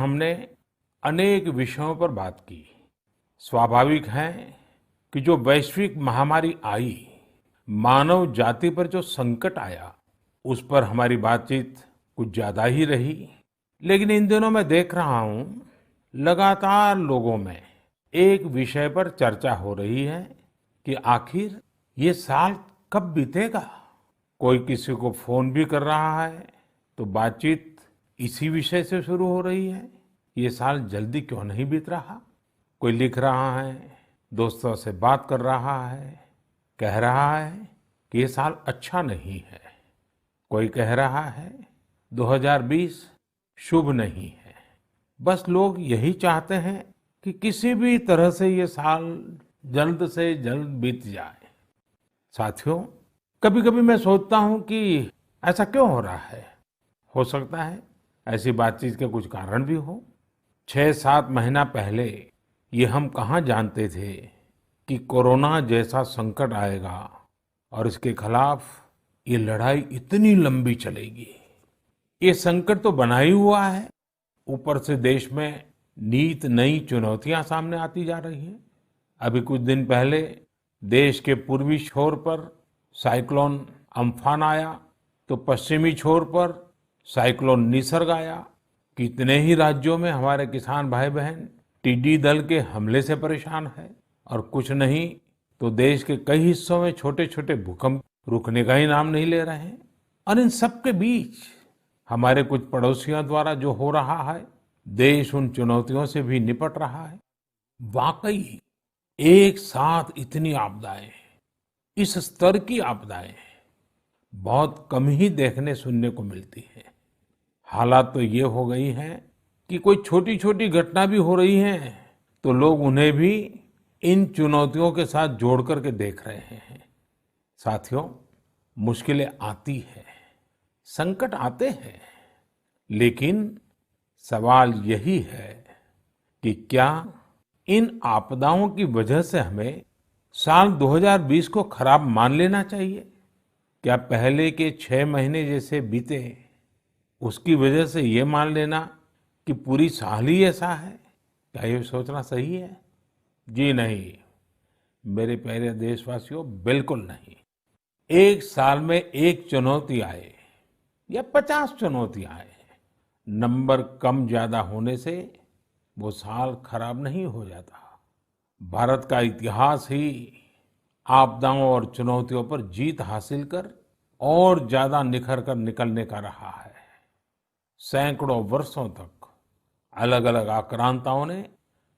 हमने अनेक विषयों पर बात की। स्वाभाविक है कि जो वैश्विक महामारी आई, मानव जाति पर जो संकट आया, उस पर हमारी बातचीत कुछ ज्यादा ही रही। लेकिन इन दिनों मैं देख रहा हूं, लगातार लोगों में एक विषय पर चर्चा हो रही है कि आखिर ये साल कब बीतेगा। कोई किसी को फोन भी कर रहा है तो बातचीत इसी विषय से शुरू हो रही है, ये साल जल्दी क्यों नहीं बीत रहा। कोई लिख रहा है, दोस्तों से बात कर रहा है, कह रहा है कि ये साल अच्छा नहीं है। कोई कह रहा है 2020 शुभ नहीं है। बस लोग यही चाहते हैं कि किसी भी तरह से ये साल जल्द से जल्द बीत जाए। साथियों, कभी कभी मैं सोचता हूं कि ऐसा क्यों हो रहा है। हो सकता है ऐसी बातचीत के कुछ कारण भी हो। 6-7 महीना पहले ये हम कहाँ जानते थे कि कोरोना जैसा संकट आएगा और इसके खिलाफ ये लड़ाई इतनी लंबी चलेगी। ये संकट तो बना ही हुआ है, ऊपर से देश में नीत नई चुनौतियां सामने आती जा रही हैं। अभी कुछ दिन पहले देश के पूर्वी छोर पर साइक्लोन अम्फान आया, तो पश्चिमी छोर पर साइक्लोन निसर्ग आया। कितने ही राज्यों में हमारे किसान भाई बहन टिड्डी दल के हमले से परेशान है, और कुछ नहीं तो देश के कई हिस्सों में छोटे छोटे भूकंप रुकने का ही नाम नहीं ले रहे हैं। और इन सब के बीच हमारे कुछ पड़ोसियों द्वारा जो हो रहा है, देश उन चुनौतियों से भी निपट रहा है। वाकई एक साथ इतनी आपदाएं, इस स्तर की आपदाएं बहुत कम ही देखने सुनने को मिलती है। हालात तो ये हो गई हैं कि कोई छोटी छोटी घटना भी हो रही है तो लोग उन्हें भी इन चुनौतियों के साथ जोड़ करके देख रहे हैं। साथियों, मुश्किलें आती हैं, संकट आते हैं, लेकिन सवाल यही है कि क्या इन आपदाओं की वजह से हमें साल 2020 को खराब मान लेना चाहिए? क्या पहले के 6 महीने जैसे बीते उसकी वजह से ये मान लेना कि पूरी साल ही ऐसा है? क्या ये सोचना सही है? जी नहीं, मेरे प्यारे देशवासियों, बिल्कुल नहीं। एक साल में एक चुनौती आए या 50 चुनौती आए, नंबर कम ज्यादा होने से वो साल खराब नहीं हो जाता। भारत का इतिहास ही आपदाओं और चुनौतियों पर जीत हासिल कर और ज्यादा निखर कर निकलने का रहा है। सैकड़ों वर्षों तक अलग अलग आक्रांताओं ने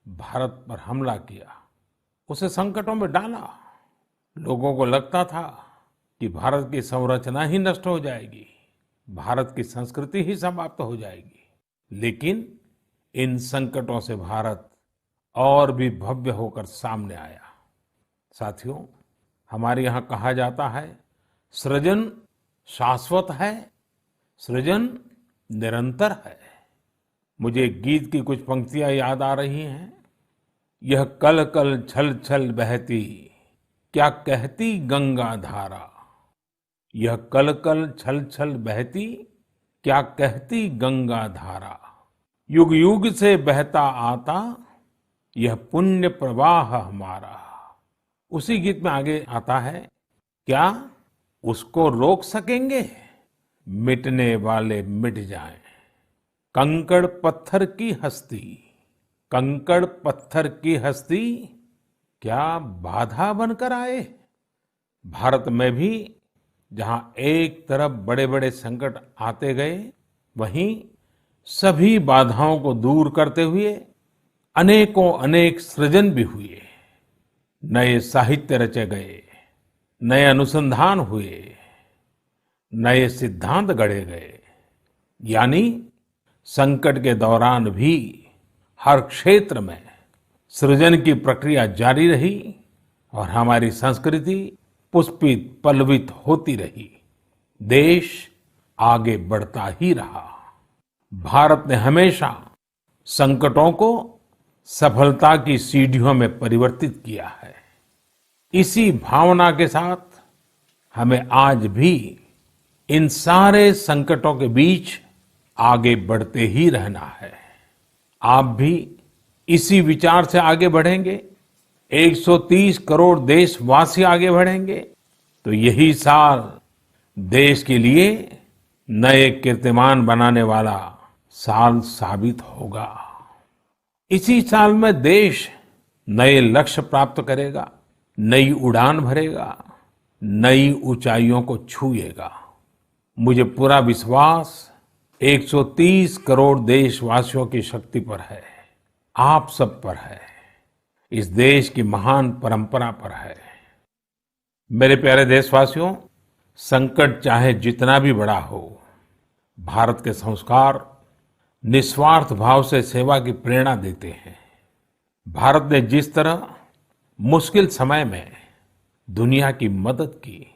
भारत पर हमला किया, उसे संकटों में डाला। लोगों को लगता था कि भारत की संरचना ही नष्ट हो जाएगी, भारत की संस्कृति ही समाप्त हो जाएगी। लेकिन इन संकटों से भारत और भी भव्य होकर सामने आया। साथियों, हमारे यहाँ कहा जाता है, सृजन शाश्वत है, सृजन निरंतर है। मुझे गीत की कुछ पंक्तियां याद आ रही हैं। यह कल कल छल छल बहती, क्या कहती गंगा धारा। यह कल कल छल छल बहती, क्या कहती गंगा धारा। युग युग से बहता आता, यह पुण्य प्रवाह हमारा। उसी गीत में आगे आता है, क्या उसको रोक सकेंगे? मिटने वाले मिट जाएं। कंकड़ पत्थर की हस्ती, कंकड़ पत्थर की हस्ती, क्या बाधा बनकर आए। भारत में भी जहां एक तरफ बड़े बड़े संकट आते गए, वहीं सभी बाधाओं को दूर करते हुए अनेकों अनेक सृजन भी हुए। नए साहित्य रचे गए, नए अनुसंधान हुए, नए सिद्धांत गढ़े गए। यानी संकट के दौरान भी हर क्षेत्र में सृजन की प्रक्रिया जारी रही और हमारी संस्कृति पुष्पित पल्लवित होती रही। देश आगे बढ़ता ही रहा। भारत ने हमेशा संकटों को सफलता की सीढ़ियों में परिवर्तित किया है। इसी भावना के साथ हमें आज भी इन सारे संकटों के बीच आगे बढ़ते ही रहना है। आप भी इसी विचार से आगे बढ़ेंगे, 130 करोड़ देशवासी आगे बढ़ेंगे, तो यही साल देश के लिए नए कीर्तिमान बनाने वाला साल साबित होगा। इसी साल में देश नए लक्ष्य प्राप्त करेगा, नई उड़ान भरेगा, नई ऊंचाइयों को छुएगा। मुझे पूरा विश्वास 130 करोड़ देशवासियों की शक्ति पर है, आप सब पर है, इस देश की महान परंपरा पर है। मेरे प्यारे देशवासियों, संकट चाहे जितना भी बड़ा हो, भारत के संस्कार निस्वार्थ भाव से सेवा की प्रेरणा देते हैं। भारत ने जिस तरह मुश्किल समय में दुनिया की मदद की,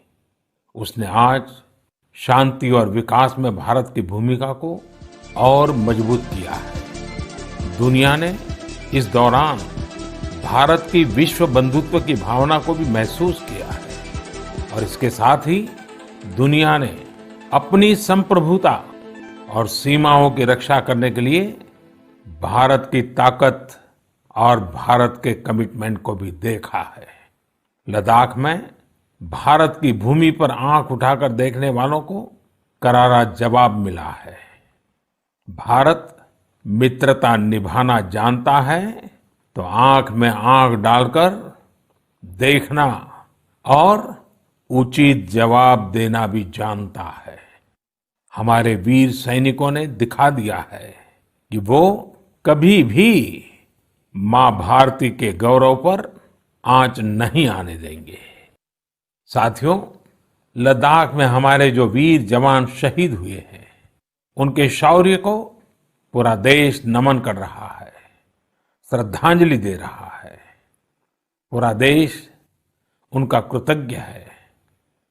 उसने आज शांति और विकास में भारत की भूमिका को और मजबूत किया है। दुनिया ने इस दौरान भारत की विश्व बंधुत्व की भावना को भी महसूस किया है और इसके साथ ही दुनिया ने अपनी संप्रभुता और सीमाओं की रक्षा करने के लिए भारत की ताकत और भारत के कमिटमेंट को भी देखा है। लद्दाख में भारत की भूमि पर आंख उठाकर देखने वालों को करारा जवाब मिला है। भारत मित्रता निभाना जानता है तो आंख में आंख डालकर देखना और उचित जवाब देना भी जानता है। हमारे वीर सैनिकों ने दिखा दिया है कि वो कभी भी मां भारती के गौरव पर आंच नहीं आने देंगे। साथियों, लद्दाख में हमारे जो वीर जवान शहीद हुए हैं, उनके शौर्य को पूरा देश नमन कर रहा है, श्रद्धांजलि दे रहा है। पूरा देश उनका कृतज्ञ है,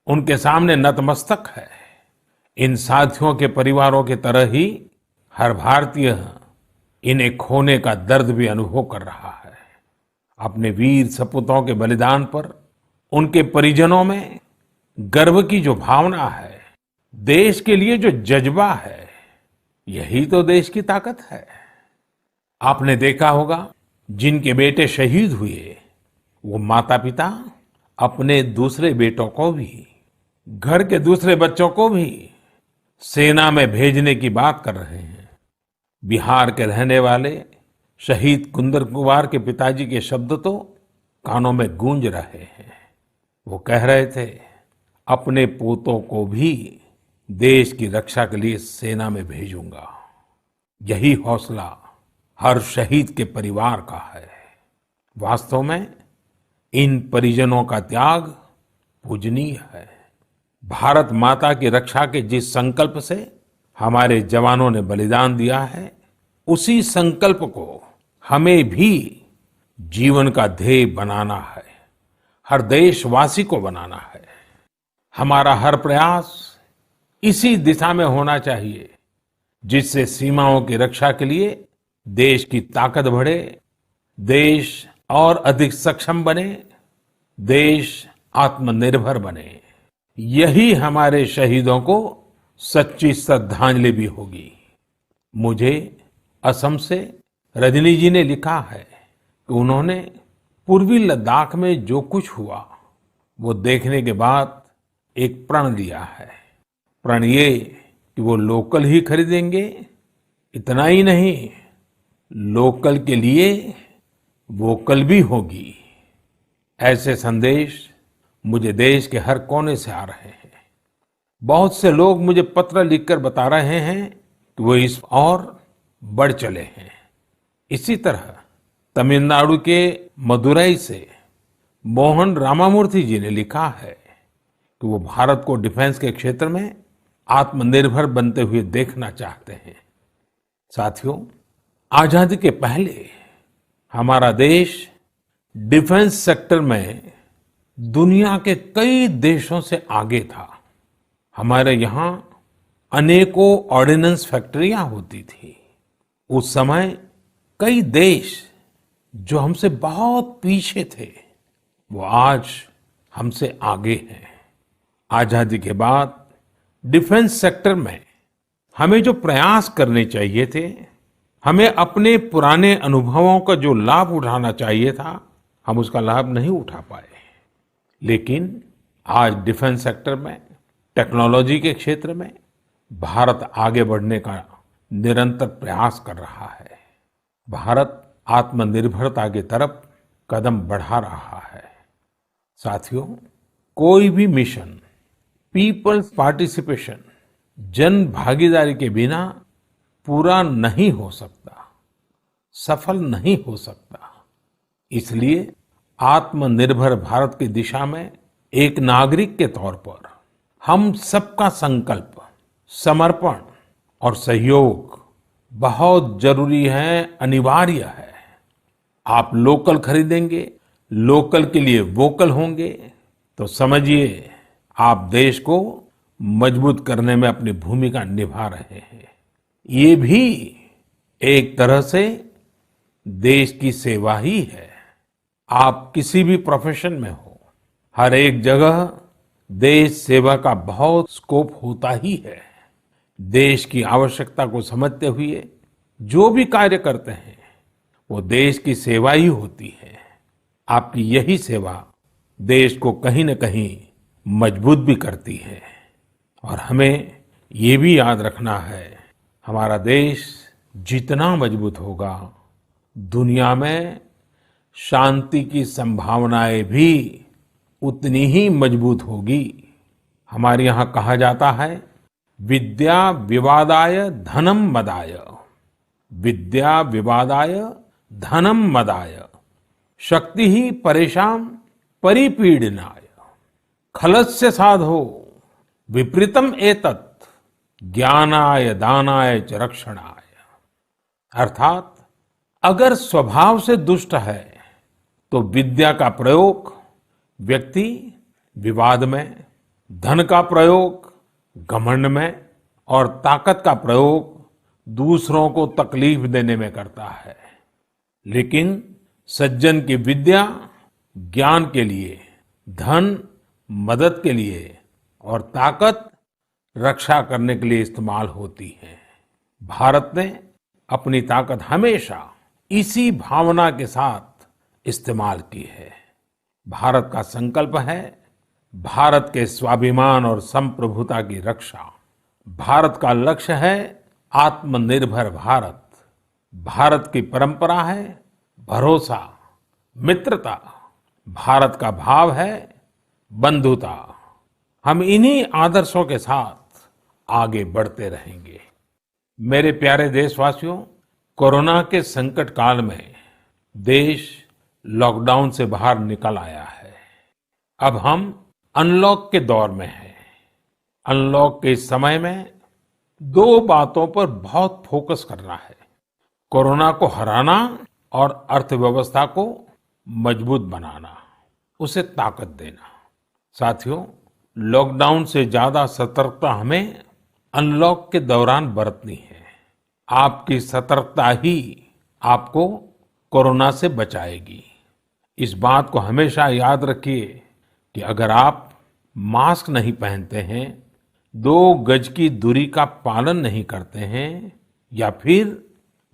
उनके सामने नतमस्तक है। इन साथियों के परिवारों की तरह ही हर भारतीय इन्हें खोने का दर्द भी अनुभव कर रहा है। अपने वीर सपूतों के बलिदान पर उनके परिजनों में गर्व की जो भावना है, देश के लिए जो जज्बा है, यही तो देश की ताकत है। आपने देखा होगा, जिनके बेटे शहीद हुए, वो माता पिता अपने दूसरे बेटों को भी, घर के दूसरे बच्चों को भी सेना में भेजने की बात कर रहे हैं। बिहार के रहने वाले शहीद कुंदन कुमार के पिताजी के शब्द तो कानों में गूंज रहे हैं। वो कह रहे थे, अपने पोतों को भी देश की रक्षा के लिए सेना में भेजूंगा। यही हौसला हर शहीद के परिवार का है। वास्तव में इन परिजनों का त्याग पूजनीय है। भारत माता की रक्षा के जिस संकल्प से हमारे जवानों ने बलिदान दिया है, उसी संकल्प को हमें भी जीवन का ध्येय बनाना है, हर देशवासी को बनाना है। हमारा हर प्रयास इसी दिशा में होना चाहिए, जिससे सीमाओं की रक्षा के लिए देश की ताकत बढ़े, देश और अधिक सक्षम बने, देश आत्मनिर्भर बने। यही हमारे शहीदों को सच्ची श्रद्धांजलि भी होगी। मुझे असम से रजनी जी ने लिखा है कि उन्होंने पूर्वी लद्दाख में जो कुछ हुआ, वो देखने के बाद एक प्रण लिया है। प्रण ये कि वो लोकल ही खरीदेंगे, इतना ही नहीं, लोकल के लिए वोकल भी होगी। ऐसे संदेश मुझे देश के हर कोने से आ रहे हैं। बहुत से लोग मुझे पत्र लिखकर बता रहे हैं कि वो इस और बढ़ चले हैं। इसी तरह तमिलनाडु के मदुरई से मोहन रामामूर्ति जी ने लिखा है कि वो भारत को डिफेंस के क्षेत्र में आत्मनिर्भर बनते हुए देखना चाहते हैं। साथियों, आजादी के पहले हमारा देश डिफेंस सेक्टर में दुनिया के कई देशों से आगे था। हमारे यहाँ अनेकों ऑर्डिनेंस फैक्ट्रियां होती थी। उस समय कई देश जो हमसे बहुत पीछे थे, वो आज हमसे आगे हैं। आजादी के बाद डिफेंस सेक्टर में हमें जो प्रयास करने चाहिए थे, हमें अपने पुराने अनुभवों का जो लाभ उठाना चाहिए था, हम उसका लाभ नहीं उठा पाए। लेकिन आज डिफेंस सेक्टर में, टेक्नोलॉजी के क्षेत्र में भारत आगे बढ़ने का निरंतर प्रयास कर रहा है। भारत आत्मनिर्भरता की तरफ कदम बढ़ा रहा है। साथियों, कोई भी मिशन पीपल्स पार्टिसिपेशन, जन भागीदारी के बिना पूरा नहीं हो सकता, सफल नहीं हो सकता। इसलिए आत्मनिर्भर भारत की दिशा में एक नागरिक के तौर पर हम सबका संकल्प, समर्पण और सहयोग बहुत जरूरी है, अनिवार्य है। आप लोकल खरीदेंगे, लोकल के लिए वोकल होंगे, तो समझिए आप देश को मजबूत करने में अपनी भूमिका निभा रहे हैं। ये भी एक तरह से देश की सेवा ही है। आप किसी भी प्रोफेशन में हो, हर एक जगह देश सेवा का बहुत स्कोप होता ही है। देश की आवश्यकता को समझते हुए जो भी कार्य करते हैं, वो देश की सेवा ही होती है। आपकी यही सेवा देश को कहीं न कहीं मजबूत भी करती है। और हमें ये भी याद रखना है, हमारा देश जितना मजबूत होगा, दुनिया में शांति की संभावनाएं भी उतनी ही मजबूत होगी। हमारे यहाँ कहा जाता है, विद्या विवादाय धनम मदाय, विद्या विवादाय धनम मदाय, शक्ति ही परेशान परिपीडनाय, खलस्य साधो विपरीतम एतत्, ज्ञानाय दानाय च रक्षणाय। अर्थात अगर स्वभाव से दुष्ट है तो विद्या का प्रयोग व्यक्ति विवाद में, धन का प्रयोग घमंड में और ताकत का प्रयोग दूसरों को तकलीफ देने में करता है। लेकिन सज्जन की विद्या ज्ञान के लिए, धन मदद के लिए और ताकत रक्षा करने के लिए इस्तेमाल होती है। भारत ने अपनी ताकत हमेशा इसी भावना के साथ इस्तेमाल की है। भारत का संकल्प है भारत के स्वाभिमान और संप्रभुता की रक्षा। भारत का लक्ष्य है आत्मनिर्भर भारत। भारत की परंपरा है भरोसा, मित्रता। भारत का भाव है बंधुता। हम इन्हीं आदर्शों के साथ आगे बढ़ते रहेंगे। मेरे प्यारे देशवासियों, कोरोना के संकट काल में देश लॉकडाउन से बाहर निकल आया है। अब हम अनलॉक के दौर में हैं। अनलॉक के इस समय में दो बातों पर बहुत फोकस करना है: कोरोना को हराना और अर्थव्यवस्था को मजबूत बनाना, उसे ताकत देना। साथियों, लॉकडाउन से ज्यादा सतर्कता हमें अनलॉक के दौरान बरतनी है। आपकी सतर्कता ही आपको कोरोना से बचाएगी। इस बात को हमेशा याद रखिए कि अगर आप मास्क नहीं पहनते हैं, 2 गज की दूरी का पालन नहीं करते हैं या फिर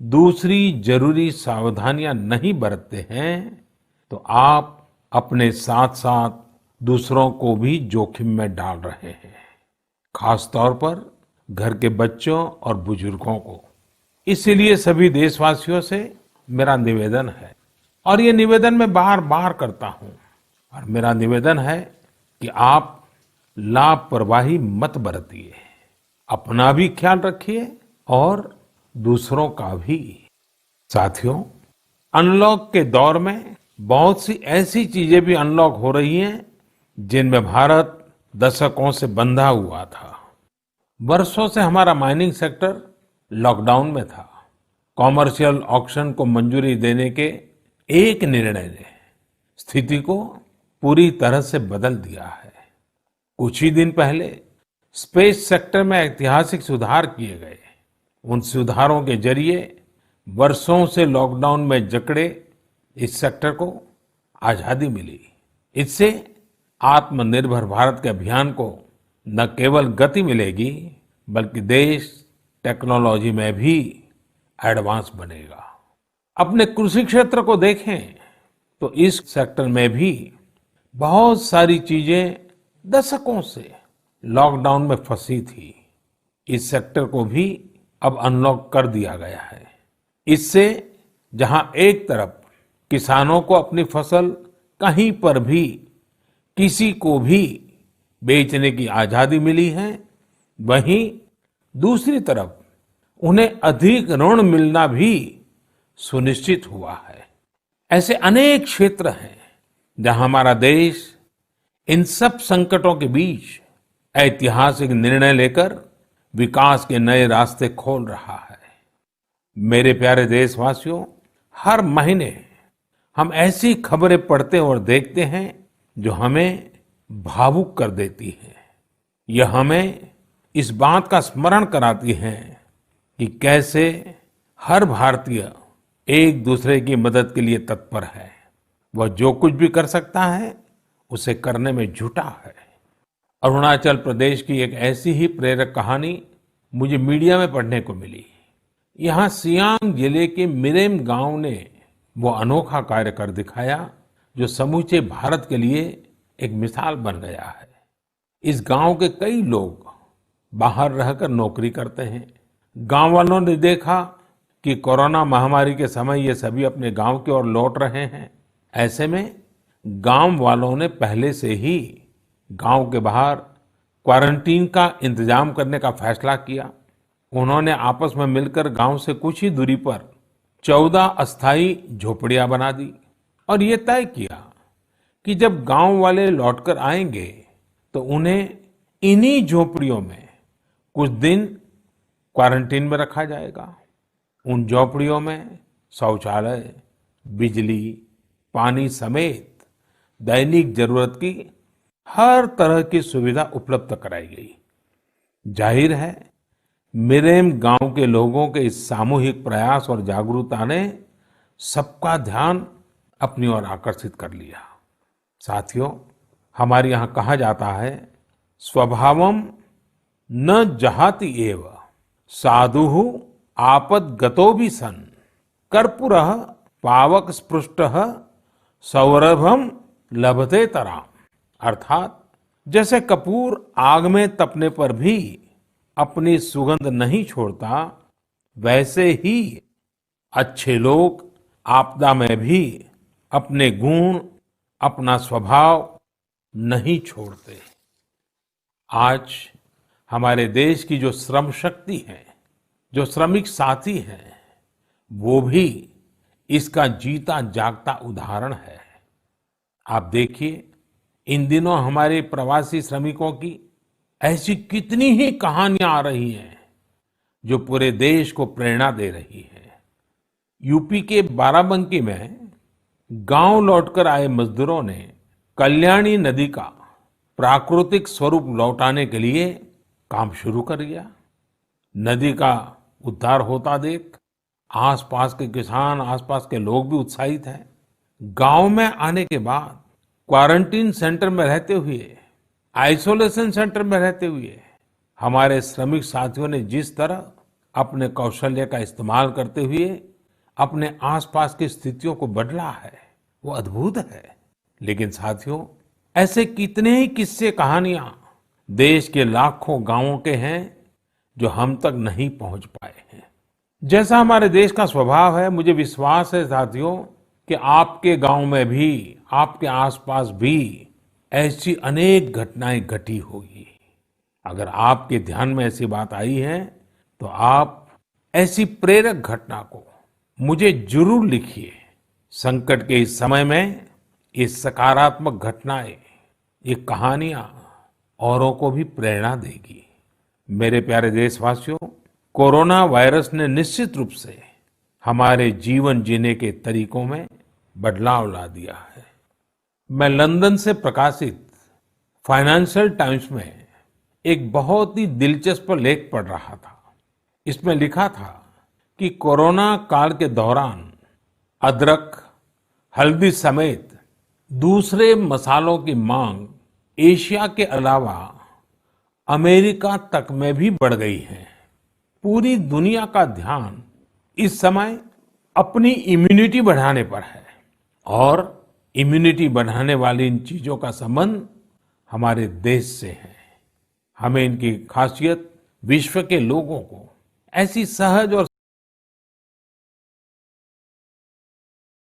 दूसरी जरूरी सावधानियां नहीं बरतते हैं, तो आप अपने साथ साथ दूसरों को भी जोखिम में डाल रहे हैं, खास तौर पर घर के बच्चों और बुजुर्गों को। इसीलिए सभी देशवासियों से मेरा निवेदन है, और ये निवेदन मैं बार बार करता हूं, और मेरा निवेदन है कि आप लापरवाही मत बरतिए। अपना भी ख्याल रखिए और दूसरों का भी। साथियों, अनलॉक के दौर में बहुत सी ऐसी चीजें भी अनलॉक हो रही हैं जिनमें भारत दशकों से बंधा हुआ था। वर्षों से हमारा माइनिंग सेक्टर लॉकडाउन में था। कॉमर्शियल ऑक्शन को मंजूरी देने के एक निर्णय ने स्थिति को पूरी तरह से बदल दिया है। कुछ ही दिन पहले स्पेस सेक्टर में ऐतिहासिक सुधार किए गए। उन सुधारों के जरिए वर्षों से लॉकडाउन में जकड़े इस सेक्टर को आजादी मिली। इससे आत्मनिर्भर भारत के अभियान को न केवल गति मिलेगी, बल्कि देश टेक्नोलॉजी में भी एडवांस बनेगा। अपने कृषि क्षेत्र को देखें तो इस सेक्टर में भी बहुत सारी चीजें दशकों से लॉकडाउन में फंसी थी। इस सेक्टर को भी अब अनलॉक कर दिया गया है। इससे जहां एक तरफ किसानों को अपनी फसल कहीं पर भी किसी को भी बेचने की आजादी मिली है, वहीं दूसरी तरफ उन्हें अधिक ऋण मिलना भी सुनिश्चित हुआ है। ऐसे अनेक क्षेत्र हैं जहां हमारा देश इन सब संकटों के बीच ऐतिहासिक निर्णय लेकर विकास के नए रास्ते खोल रहा है। मेरे प्यारे देशवासियों, हर महीने हम ऐसी खबरें पढ़ते और देखते हैं जो हमें भावुक कर देती हैं। यह हमें इस बात का स्मरण कराती हैं कि कैसे हर भारतीय एक दूसरे की मदद के लिए तत्पर है। वह जो कुछ भी कर सकता है उसे करने में जुटा है। अरुणाचल प्रदेश की एक ऐसी ही प्रेरक कहानी मुझे मीडिया में पढ़ने को मिली। यहाँ सियांग जिले के मिरेम गांव ने वो अनोखा कार्य कर दिखाया जो समूचे भारत के लिए एक मिसाल बन गया है। इस गांव के कई लोग बाहर रहकर नौकरी करते हैं। गांव वालों ने देखा कि कोरोना महामारी के समय ये सभी अपने गांव की ओर लौट रहे हैं। ऐसे में गांव वालों ने पहले से ही गांव के बाहर क्वारंटीन का इंतजाम करने का फैसला किया। उन्होंने आपस में मिलकर गांव से कुछ ही दूरी पर 14 अस्थायी झोपड़ियां बना दी और ये तय किया कि जब गांव वाले लौटकर आएंगे तो उन्हें इन्हीं झोपड़ियों में कुछ दिन क्वारंटीन में रखा जाएगा। उन झोपड़ियों में शौचालय, बिजली, पानी समेत दैनिक जरूरत की हर तरह की सुविधा उपलब्ध कराई गई। जाहिर है, मिरेम गांव के लोगों के इस सामूहिक प्रयास और जागरूकता ने सबका ध्यान अपनी ओर आकर्षित कर लिया। साथियों, हमारे यहाँ कहा जाता है, स्वभावम न जहाति एव साधुः आपद्गतोऽपि सन् कर्पूरः पावक स्पृष्टः सौरभम लभतेतराम। अर्थात जैसे कपूर आग में तपने पर भी अपनी सुगंध नहीं छोड़ता, वैसे ही अच्छे लोग आपदा में भी अपने गुण, अपना स्वभाव नहीं छोड़ते। आज हमारे देश की जो श्रम शक्ति है, जो श्रमिक साथी हैं, वो भी इसका जीता जागता उदाहरण है। आप देखिए, इन दिनों हमारे प्रवासी श्रमिकों की ऐसी कितनी ही कहानियां आ रही हैं जो पूरे देश को प्रेरणा दे रही है। यूपी के बाराबंकी में गांव लौटकर आए मजदूरों ने कल्याणी नदी का प्राकृतिक स्वरूप लौटाने के लिए काम शुरू कर दिया। नदी का उद्धार होता देख आसपास के किसान, आसपास के लोग भी उत्साहित हैं। गांव में आने के बाद क्वारंटीन सेंटर में रहते हुए, आइसोलेशन सेंटर में रहते हुए हमारे श्रमिक साथियों ने जिस तरह अपने कौशल्य का इस्तेमाल करते हुए अपने आसपास की स्थितियों को बदला है, वो अद्भुत है। लेकिन साथियों, ऐसे कितने ही किस्से, कहानियां देश के लाखों गांवों के हैं जो हम तक नहीं पहुंच पाए हैं। जैसा हमारे देश का स्वभाव है, मुझे विश्वास है साथियों कि आपके गांव में भी, आपके आसपास भी ऐसी अनेक घटनाएं घटी होगी। अगर आपके ध्यान में ऐसी बात आई है तो आप ऐसी प्रेरक घटना को मुझे जरूर लिखिए। संकट के इस समय में ये सकारात्मक घटनाएं, ये कहानियां औरों को भी प्रेरणा देगी। मेरे प्यारे देशवासियों, कोरोना वायरस ने निश्चित रूप से हमारे जीवन जीने के तरीकों में बदलाव ला दिया है। मैं लंदन से प्रकाशित फाइनेंशियल टाइम्स में एक बहुत ही दिलचस्प लेख पढ़ रहा था। इसमें लिखा था कि कोरोना काल के दौरान अदरक, हल्दी समेत दूसरे मसालों की मांग एशिया के अलावा अमेरिका तक में भी बढ़ गई है। पूरी दुनिया का ध्यान इस समय अपनी इम्यूनिटी बढ़ाने पर है और इम्यूनिटी बढ़ाने वाली इन चीजों का संबंध हमारे देश से है। हमें इनकी खासियत विश्व के लोगों को ऐसी सहज और